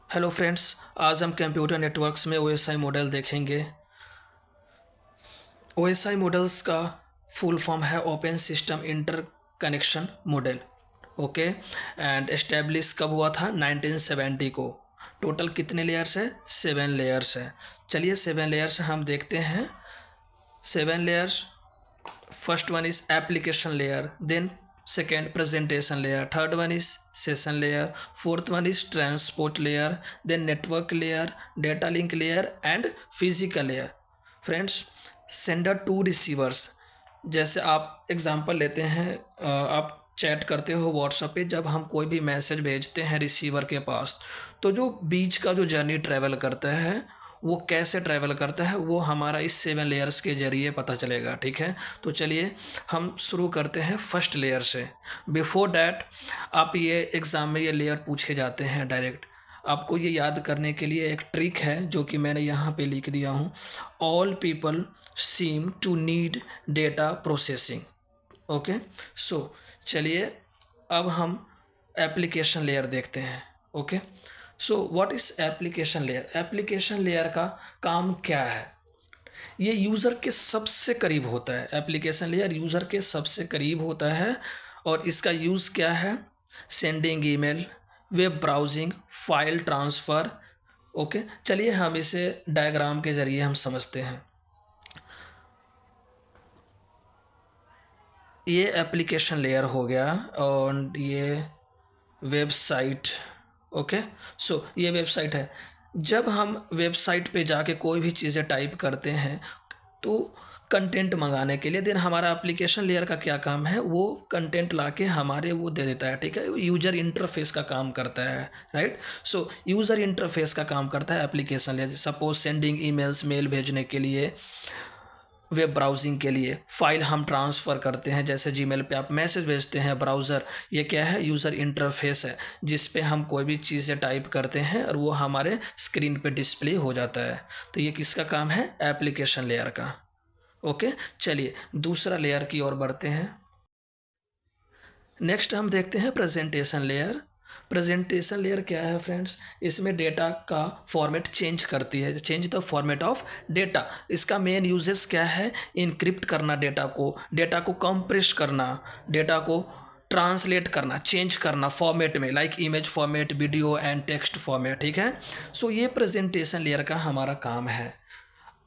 Hello friends, आज हम computer networks में ओएसआई मॉडल देखेंगे। ओएसआई मॉडल्स का फुल फॉर्म है open system inter connection model. Okay, and establish कब हुआ था? 1970 को। टोटल कितने लेयर्स है? 7 लेयर्स है। चलिए 7 लेयर्स हम देखते हैं। 7 layers, first one is application layer, then second presentation layer, third one is session layer, fourth one is transport layer, then network layer, data link layer and physical layer. Friends, sender to receivers, जैसे आप example लेते हैं, आप chat करते हो WhatsApp पे, जब हम कोई भी मैसेज भेजते हैं रिसीवर के पास, तो जो बीच का जो जर्नी ट्रैवल करता है वो कैसे ट्रैवल करता है वो हमारा इस 7 लेयर्स के जरिए पता चलेगा। ठीक है, तो चलिए हम शुरू करते हैं फर्स्ट लेयर से। बिफोर डैट, आप ये एग्ज़ाम में ये लेयर पूछे जाते हैं डायरेक्ट। आपको ये याद करने के लिए एक ट्रिक है जो कि मैंने यहाँ पे लिख दिया हूँ। All people seem to need data processing. Okay, so चलिए अब हम एप्लीकेशन लेयर देखते हैं। Okay, so what is application layer? Application layer का काम क्या है? ये यूज़र के सबसे करीब होता है। एप्लीकेशन लेयर यूज़र के सबसे करीब होता है और इसका यूज़ क्या है? Sending email, web browsing, file transfer. Okay, चलिए हम इसे डायग्राम के ज़रिए हम समझते हैं। ये एप्लीकेशन लेयर हो गया और ये वेबसाइट। ओके, सो ये वेबसाइट है। जब हम वेबसाइट पे जाके कोई भी चीज़ें टाइप करते हैं तो कंटेंट मंगाने के लिए, देन हमारा एप्लीकेशन लेयर का क्या काम है? वो कंटेंट लाके हमारे वो दे देता है। ठीक है, यूजर इंटरफेस का काम करता है। राइट, सो यूजर इंटरफेस का काम करता है application layer. Suppose sending emails, mail भेजने के लिए, वेब ब्राउजिंग के लिए, फाइल हम ट्रांसफ़र करते हैं, जैसे जीमेल पे आप मैसेज भेजते हैं, ब्राउज़र, ये क्या है? यूज़र इंटरफेस है जिस पे हम कोई भी चीज़ें टाइप करते हैं और वो हमारे स्क्रीन पे डिस्प्ले हो जाता है। तो ये किसका काम है? एप्लीकेशन लेयर का। ओके, चलिए दूसरा लेयर की ओर बढ़ते हैं। नेक्स्ट हम देखते हैं प्रेजेंटेशन लेयर। प्रेजेंटेशन लेयर क्या है फ्रेंड्स? इसमें डेटा का फॉर्मेट चेंज करती है, change the format of data. इसका मेन यूजेस क्या है? इनक्रिप्ट करना डेटा को कंप्रेस करना, डेटा को ट्रांसलेट करना, चेंज करना फॉर्मेट में, like image format, video and text format. ठीक है, सो ये प्रेजेंटेशन लेयर का हमारा काम है।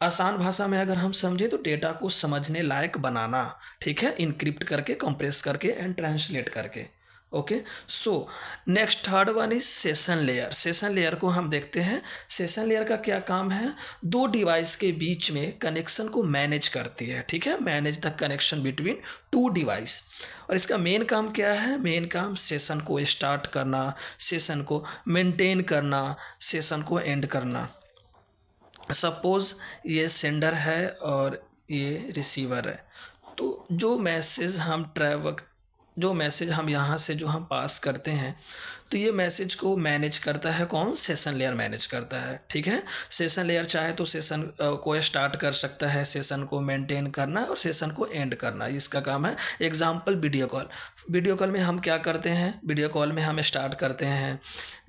आसान भाषा में अगर हम समझे तो डेटा को समझने लायक बनाना। ठीक है, इनक्रिप्ट करके, कंप्रेस करके एंड ट्रांसलेट करके। Okay, so next third one is session layer. Session layer को हम देखते हैं। सेशन लेयर का क्या काम है? दो डिवाइस के बीच में कनेक्शन को मैनेज करती है। ठीक है, manage the connection between two device. और इसका मेन काम क्या है? मेन काम सेशन को स्टार्ट करना, सेशन को मेंटेन करना, सेशन को एंड करना। सपोज ये सेंडर है और ये रिसीवर है, तो जो मैसेज हम यहाँ से जो हम पास करते हैं, तो ये मैसेज को मैनेज करता है कौन? सेशन लेयर मैनेज करता है। ठीक है, सेशन लेयर चाहे तो सेशन को स्टार्ट कर सकता है, सेशन को मेंटेन करना और सेशन को एंड करना, इसका काम है। Example video call. Video call में हम क्या करते हैं? वीडियो कॉल में हम स्टार्ट करते हैं,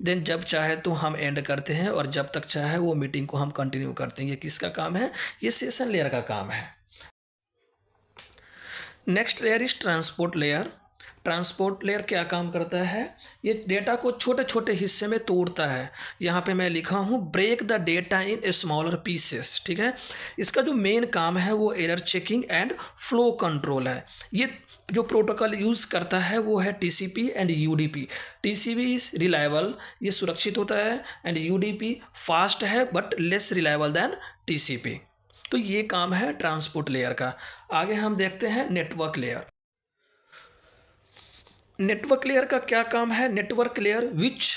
देन जब चाहे तो हम एंड करते हैं और जब तक चाहे वो मीटिंग को हम कंटिन्यू करते हैं। ये किसका काम है? ये सेशन लेयर का काम है। Next layer is transport layer. Transport layer क्या काम करता है? ये डेटा को छोटे छोटे हिस्से में तोड़ता है। यहाँ पे मैं लिखा हूँ break the data in smaller pieces. ठीक है, इसका जो मेन काम है वो error checking and flow control है। ये जो प्रोटोकॉल यूज करता है वो है TCP and UDP. TCP is reliable, ये सुरक्षित होता है, एंड यूडीपी फास्ट है but less reliable than TCP. तो ये काम है ट्रांसपोर्ट लेयर का। आगे हम देखते हैं नेटवर्क लेयर। नेटवर्क लेयर का क्या काम है? Network layer which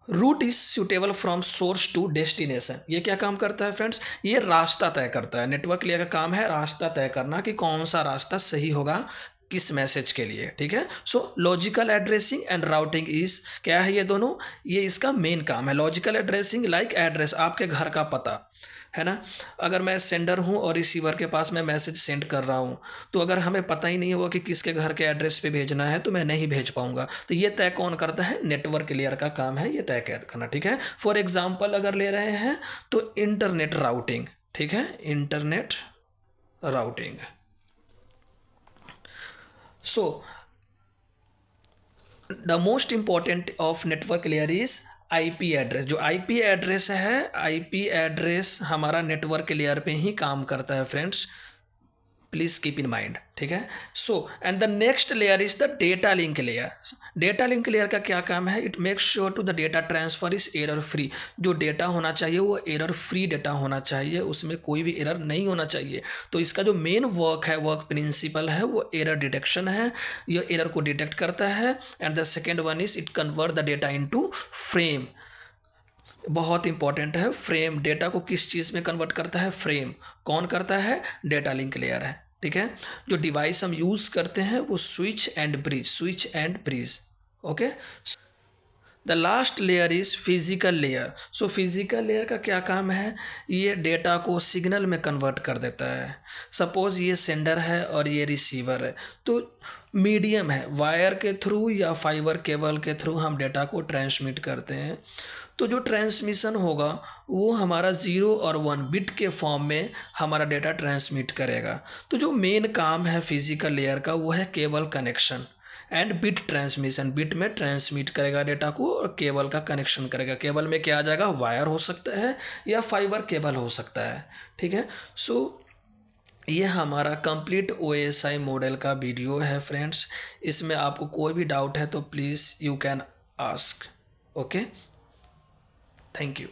route is suitable from source to destination. ये क्या काम करता है फ्रेंड्स? ये रास्ता तय करता है। नेटवर्क लेयर का काम है रास्ता तय करना कि कौन सा रास्ता सही होगा किस मैसेज के लिए। ठीक है, सो logical addressing and routing is क्या है? ये दोनों, ये इसका मेन काम है। लॉजिकल एड्रेसिंग लाइक एड्रेस, आपके घर का पता है ना। अगर मैं सेंडर हूं और रिसीवर के पास मैं मैसेज सेंड कर रहा हूं, तो अगर हमें पता ही नहीं होगा कि किसके घर के एड्रेस पे भेजना है तो मैं नहीं भेज पाऊंगा। तो ये तय कौन करता है? नेटवर्क लेयर का काम है ये तय करना, ठीक है। फॉर एग्जाम्पल अगर ले रहे हैं तो इंटरनेट राउटिंग, ठीक है, internet routing. So the most important of network layer is IP address. जो आईपी एड्रेस है, आईपी एड्रेस हमारा नेटवर्क लेयर पे ही काम करता है friends, please keep in mind, ठीक है। So and the next layer is the data link layer. Data link layer का क्या काम है? It makes sure to the data transfer is error free. जो डेटा होना चाहिए वो एरर फ्री डेटा होना चाहिए, उसमें कोई भी एरर नहीं होना चाहिए। तो इसका जो मेन वर्क है, वर्क प्रिंसिपल है, वो एरर डिटेक्शन है। ये एरर को डिटेक्ट करता है। And the second one is it convert the data into frame. बहुत इंपॉर्टेंट है, फ्रेम डेटा को किस चीज में कन्वर्ट करता है? फ्रेम। कौन करता है? डेटा लिंक लेयर है, ठीक है। जो डिवाइस हम यूज करते हैं वो switch and bridge, switch and bridge, okay. The last layer is physical layer. So physical layer का क्या काम है? ये डेटा को सिग्नल में कन्वर्ट कर देता है। सपोज ये सेंडर है और ये रिसीवर है, तो मीडियम है, वायर के थ्रू या फाइबर केबल के थ्रू हम डेटा को ट्रांसमिट करते हैं। तो जो ट्रांसमिशन होगा वो हमारा 0 और 1 बिट के फॉर्म में हमारा डेटा ट्रांसमिट करेगा। तो जो मेन काम है फिजिकल लेयर का वो है cable connection and bit transmission. Bit में ट्रांसमिट करेगा डेटा को और केबल का कनेक्शन करेगा। केबल में क्या आ जाएगा? वायर हो सकता है या फाइबर केबल हो सकता है, ठीक है। सो ये हमारा कंप्लीट OSI मॉडल का वीडियो है फ्रेंड्स। इसमें आपको कोई भी डाउट है तो please you can ask, okay. Thank you.